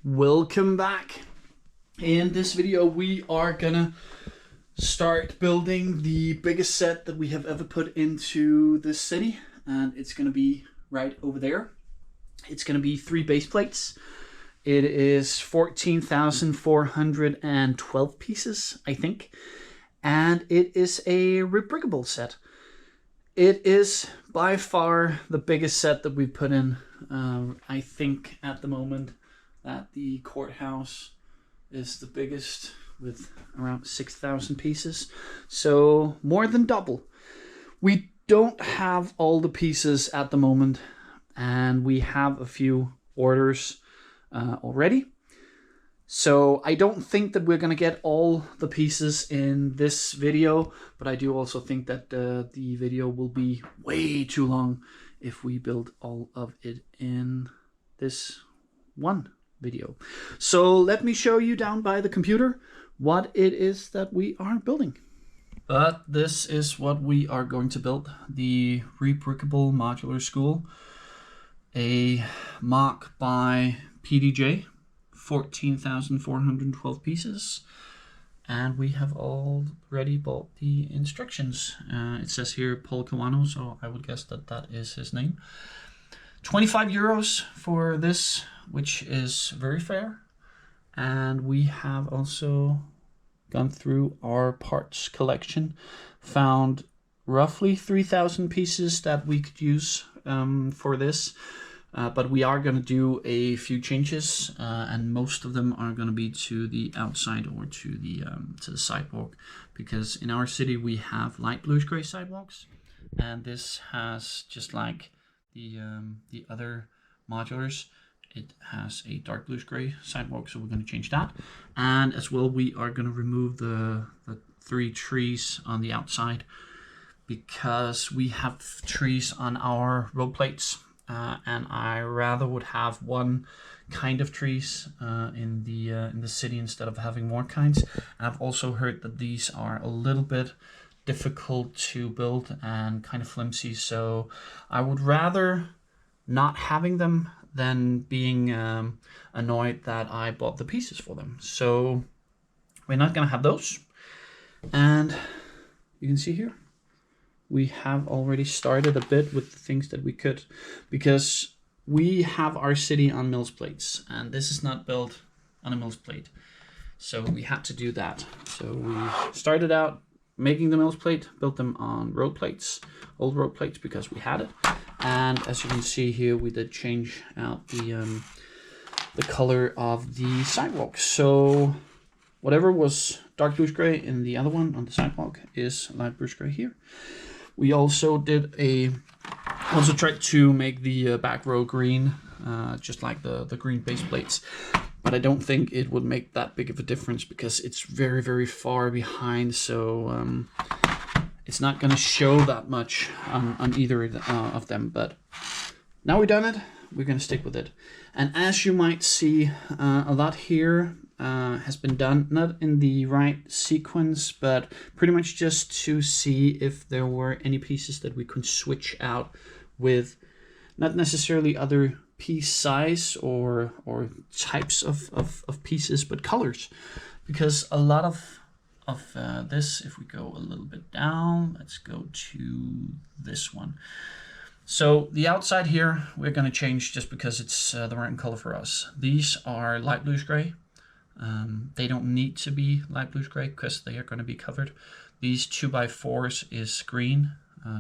Welcome back. In this video we are gonna start building the biggest set that we have ever put into this city, and it's gonna be right over there. It's gonna be 3 base plates. It is 14,412 pieces, I think, and it is a rebrickable set. It is by far the biggest set that we've put in. I think at the moment that the courthouse is the biggest with around 6,000 pieces. So more than double. We don't have all the pieces at the moment, and we have a few orders already. So I don't think that we're going to get all the pieces in this video, but I do also think that the video will be way too long if we build all of it in this one video. So let me show you down by the computer what it is that we are building. But this is what we are going to build: the rebrickable modular school, a mock by PDJ, 14,412 pieces, and we have already bought the instructions. It says here Paul Kawano, so I would guess that that is his name. 25 euros for this, which is very fair. And we have also gone through our parts collection, found roughly 3,000 pieces that we could use for this. But we are going to do a few changes, and most of them are going to be to the outside or to the sidewalk, because in our city we have light bluish gray sidewalks, and this has, just like the other modulars, it has a dark bluish gray sidewalk, so we're going to change that. And as well, we are going to remove the 3 trees on the outside, because we have trees on our road plates. And I rather would have one kind of trees in the city instead of having more kinds. And I've also heard that these are a little bit difficult to build and kind of flimsy, so I would rather not having them than being annoyed that I bought the pieces for them. So we're not gonna have those. And you can see here, we have already started a bit with the things that we could, because we have our city on mills plates, and this is not built on a mills plate. So we had to do that. So we started out making the mills plate, built them on road plates, old road plates, because we had it. And as you can see here, we did change out the color of the sidewalk. So whatever was dark bluish gray in the other one on the sidewalk is light bluish gray here. We also tried to make the back row green, just like the green base plates. But I don't think it would make that big of a difference, because it's very, very far behind. So it's not going to show that much on either of them. But now we've done it, we're going to stick with it. And as you might see, a lot here has been done, not in the right sequence, but pretty much just to see if there were any pieces that we could switch out with, not necessarily other piece size or types of pieces, but colors. Because a lot of this, if we go a little bit down, let's go to this one. So the outside here, we're going to change just because it's the right color for us. These are light bluish gray. They don't need to be light bluish gray because they are going to be covered. These 2x4s is green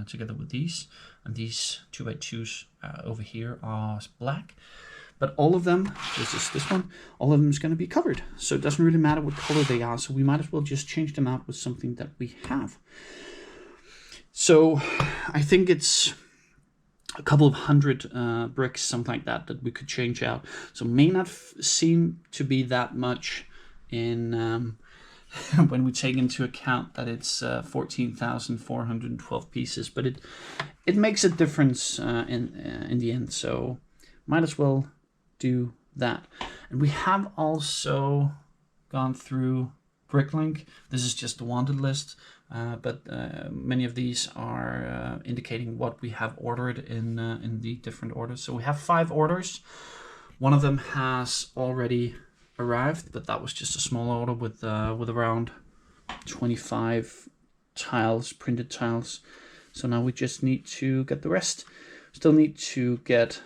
together with these, and these 2x2s over here are black. But all of them, this one, all of them is going to be covered. So it doesn't really matter what color they are. So we might as well just change them out with something that we have. So I think it's a couple of hundred bricks, something like that, that we could change out. So may not seem to be that much in when we take into account that it's 14,412 pieces, but it makes a difference in the end. So might as well do that. And we have also gone through Bricklink. This is just the wanted list. But many of these are indicating what we have ordered in the different orders. So we have 5 orders. One of them has already arrived, but that was just a small order with around 25 tiles, printed tiles. So now we just need to get the rest. Still need to get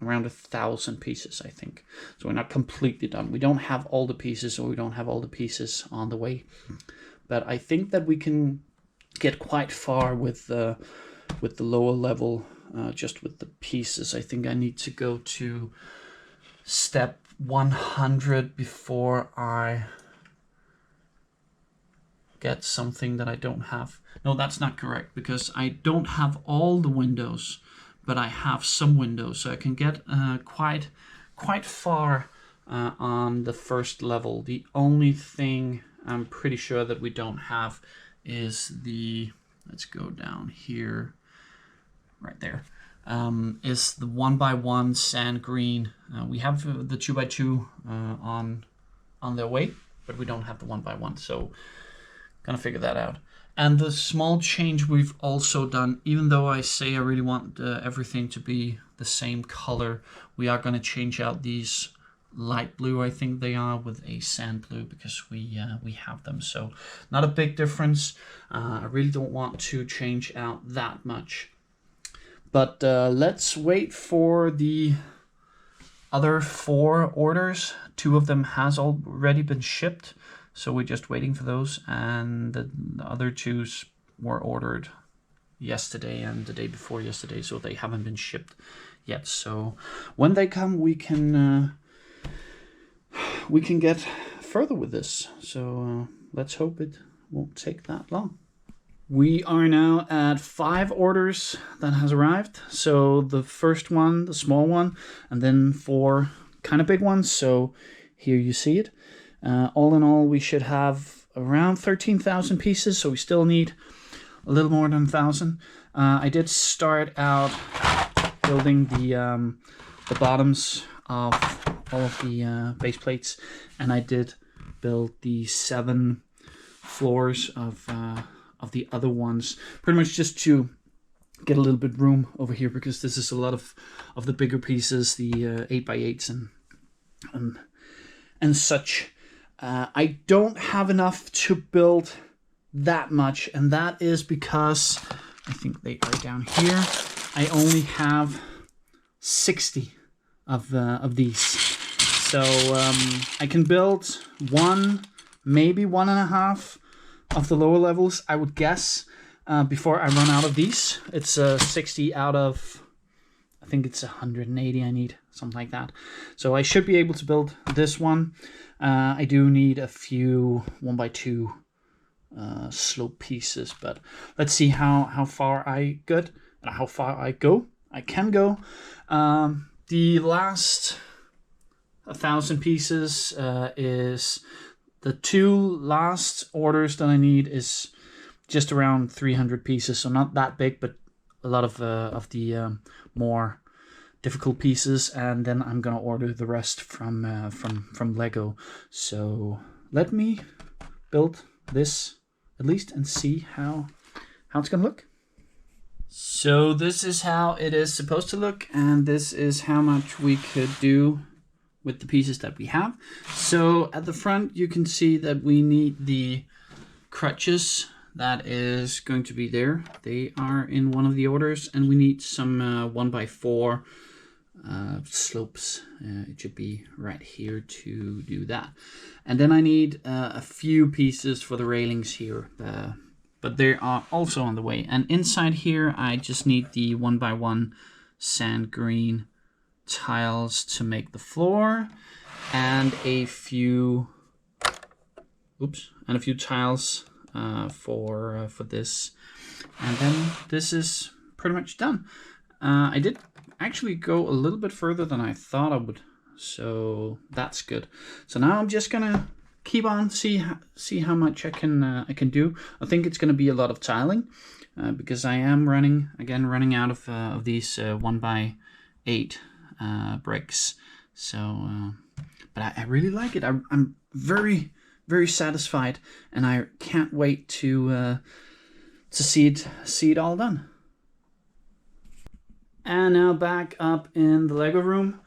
around 1,000 pieces, I think. So we're not completely done. We don't have all the pieces, or we don't have all the pieces on the way. But I think that we can get quite far with the lower level, just with the pieces. I think I need to go to step 100 before I get something that I don't have. No, that's not correct, because I don't have all the windows, but I have some windows, so I can get quite far on the first level. The only thing I'm pretty sure that we don't have is the, let's go down here, right there, is the 1x1 sand green. We have the 2x2 on their way, but we don't have the 1x1, so gonna figure that out. And the small change we've also done, even though I say I really want everything to be the same color, we are gonna change out these light blue, I think they are, with a sand blue, because we have them. So not a big difference. I really don't want to change out that much. But let's wait for the other 4 orders. 2 of them has already been shipped, so we're just waiting for those, and the other 2 were ordered yesterday and the day before yesterday, so they haven't been shipped yet. So when they come, we can get further with this. So let's hope it won't take that long. We are now at 5 orders that has arrived. So the first one, the small one, and then 4 kind of big ones. So here you see it. All in all, we should have around 13,000 pieces, so we still need a little more than 1,000. I did start out building the bottoms of all of the base plates, and I did build the 7 floors of the other ones, pretty much just to get a little bit room over here, because this is a lot of the bigger pieces, the 8x8s and such. I don't have enough to build that much, and that is because I think they are down here. I only have 60 of these, so I can build 1, maybe 1.5 of the lower levels, I would guess, before I run out of these. It's 60 out of, I think it's 180 I need, something like that. So I should be able to build this one. I do need a few 1x2 slope pieces, but let's see how far I get, how far I go. I can go. The last 1,000 pieces is the 2 last orders that I need is just around 300 pieces, so not that big, but a lot of the more difficult pieces, and then I'm gonna order the rest from Lego. So let me build this at least and see how it's gonna look. So this is how it is supposed to look, and this is how much we could do with the pieces that we have. So at the front you can see that we need the crutches. That is going to be there. They are in one of the orders, and we need some 1x4 slopes. It should be right here to do that. And then I need a few pieces for the railings here, but they are also on the way. And inside here I just need the 1x1 sand green tiles to make the floor, and a few tiles for this, and then this is pretty much done. I did actually go a little bit further than I thought I would, so that's good. So now I'm just gonna keep on see how much I can do. I think it's gonna be a lot of tiling because I am running out of these 1x8 bricks. So but I really like it. I'm very satisfied, and I can't wait to see it all done. And now back up in the Lego room,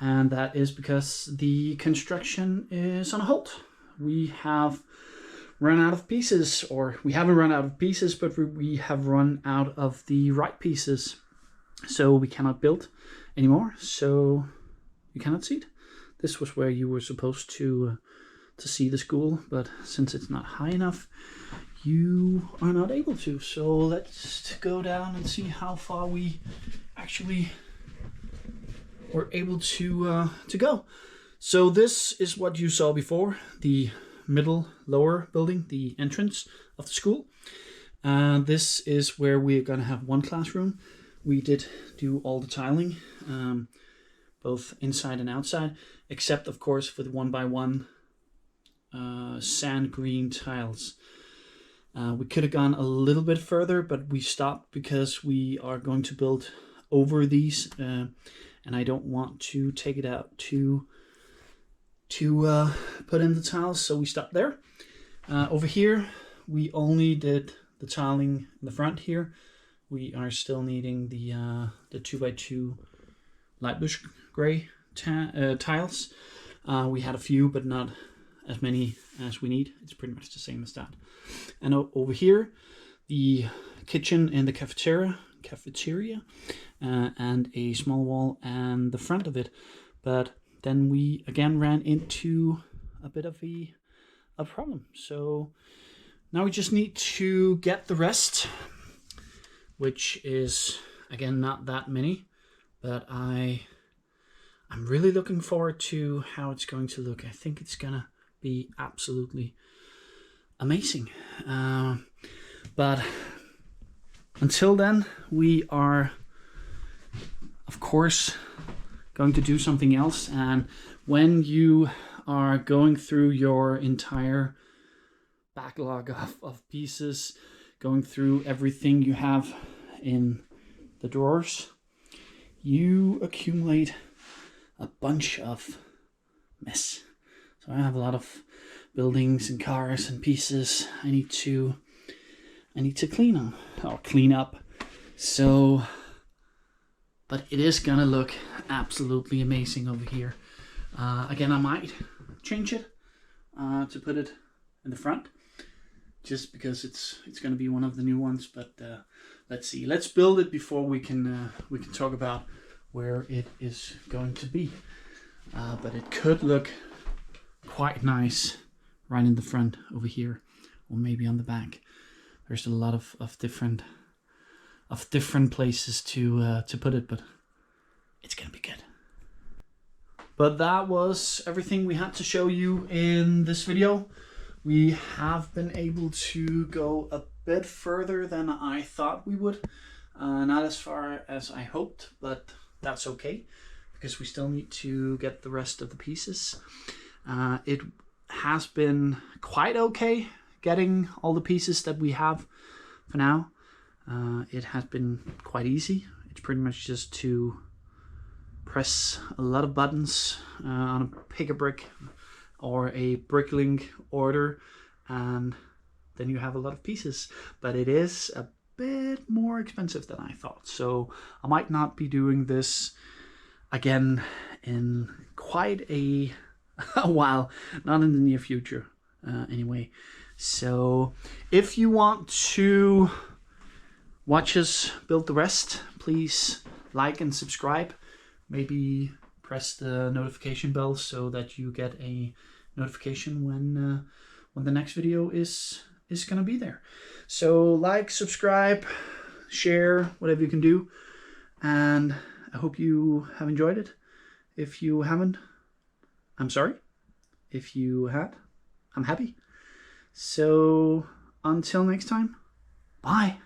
and that is because the construction is on hold. We have run out of pieces, or we haven't run out of pieces, but we have run out of the right pieces. So we cannot build anymore, so you cannot see it. This was where you were supposed to see the school, but since it's not high enough, you are not able to. So let's go down and see how far we actually were able to go. So this is what you saw before, the middle lower building, the entrance of the school. This is where we're gonna have one classroom. We did do all the tiling, both inside and outside, except of course for the 1x1 sand green tiles. We could have gone a little bit further, but we stopped because we are going to build over these, and I don't want to take it out to put in the tiles, so we stopped there. Over here, we only did the tiling in the front here. We are still needing the 2x2 light bluish gray tiles. We had a few, but not as many as we need. It's pretty much the same as that. And over here, the kitchen and the cafeteria, and a small wall and the front of it. But then we again ran into a bit of a problem. So now we just need to get the rest, which is again not that many, but I'm really looking forward to how it's going to look. I think it's gonna be absolutely amazing. But until then, we are of course going to do something else. And when you are going through your entire backlog of pieces, going through everything you have in the drawers, you accumulate a bunch of mess. So I have a lot of buildings and cars and pieces I need to clean up. So, but it is gonna look absolutely amazing over here. Again, I might change it to put it in the front, just because it's gonna be one of the new ones. But let's see. Let's build it before we can talk about where it is going to be. But it could look quite nice right in the front over here, or maybe on the back. There's a lot of different places to put it, but it's gonna be good. But that was everything we had to show you in this video. We have been able to go a bit further than I thought we would. Not as far as I hoped, but that's okay, because we still need to get the rest of the pieces. It has been quite okay getting all the pieces that we have for now. It has been quite easy. It's pretty much just to press a lot of buttons on a pick-a-brick or a bricklink order, and then you have a lot of pieces. But it is a bit more expensive than I thought, so I might not be doing this again in quite a while, not in the near future anyway. So if you want to watch us build the rest, please like and subscribe. Maybe press the notification bell so that you get a notification when the next video is gonna be there. So like, subscribe, share, whatever you can do, and I hope you have enjoyed it. If you haven't, I'm sorry. If you had, I'm happy. So until next time, bye.